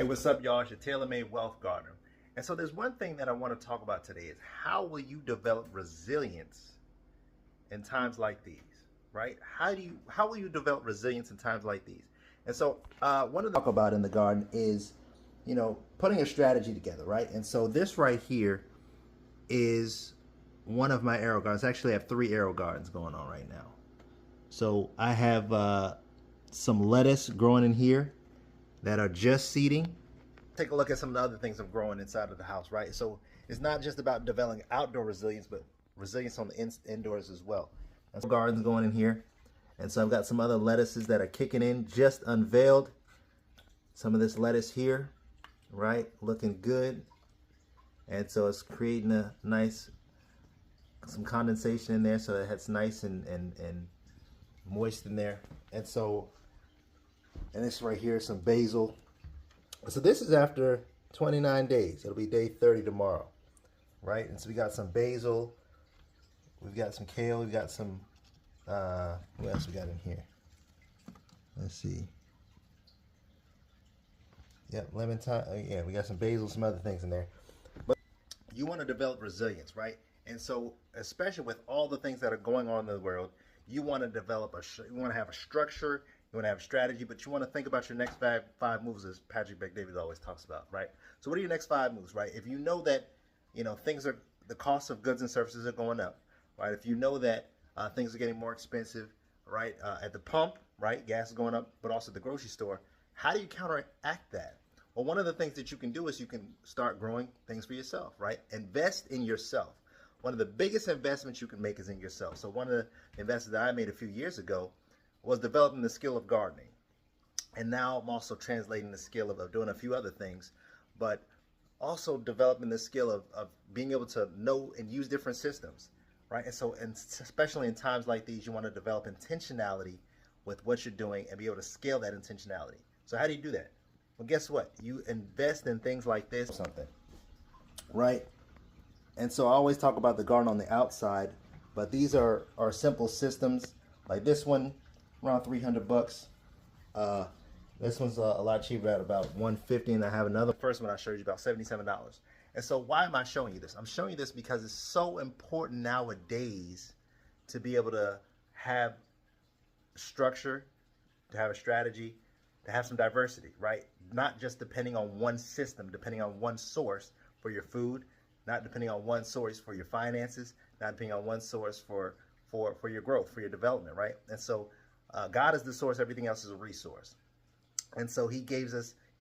Hey, what's up, y'all? It's your tailor-made wealth gardener. And so there's one thing that I want to talk about today is how will you develop resilience in times like these, right? How will you develop resilience in times like these? And so one of the talk about in the garden is, putting a strategy together, right? And so this right here is one of my arrow gardens. Actually, I have 3 arrow gardens going on right now. So I have some lettuce growing in here that are just seeding. Take a look at some of the other things I'm growing inside of the house, right? So it's not just about developing outdoor resilience, but resilience on the indoors as well. That's gardens going in here. And so I've got some other lettuces that are kicking in, just unveiled. Some of this lettuce here, right? Looking good. And so it's creating a nice, some condensation in there so that it's nice and moist in there. And so, and this right here is some basil. So this is after 29 days. It'll be day 30 tomorrow, right? And so we got some basil, we've got some kale, we've got some, what else we got in here? Let's see. Yep, lemon thyme. Yeah, we got some basil, some other things in there. But you want to develop resilience, right? And so, especially with all the things that are going on in the world, you want to develop you want to have a structure, you want to have a strategy, but you want to think about your next five moves, as Patrick Bet-David always talks about, right? So what are your next 5 moves, right? If you know that, the cost of goods and services are going up, right? If you know that things are getting more expensive, right? At the pump, right? Gas is going up, but also at the grocery store. How do you counteract that? Well, one of the things that you can do is you can start growing things for yourself, right? Invest in yourself. One of the biggest investments you can make is in yourself. So one of the investments that I made a few years ago was developing the skill of gardening. And now I'm also translating the skill of doing a few other things, but also developing the skill of being able to know and use different systems, right? And so, and especially in times like these, you want to develop intentionality with what you're doing and be able to scale that intentionality. So how do you do that? Well, guess what? You invest in things like this, something, right? And so I always talk about the garden on the outside, but these are simple systems. Like this one, around 300 bucks. This one's a lot cheaper at about 150, and I have another first one I showed you about $77. And so why am I showing you this? I'm showing you this because it's so important nowadays to be able to have structure, to have a strategy, to have some diversity, right? Not just depending on one system, depending on one source for your food, not depending on one source for your finances, not depending on one source for your growth, for your development, right? And so God is the source, everything else is a resource. And so he gives us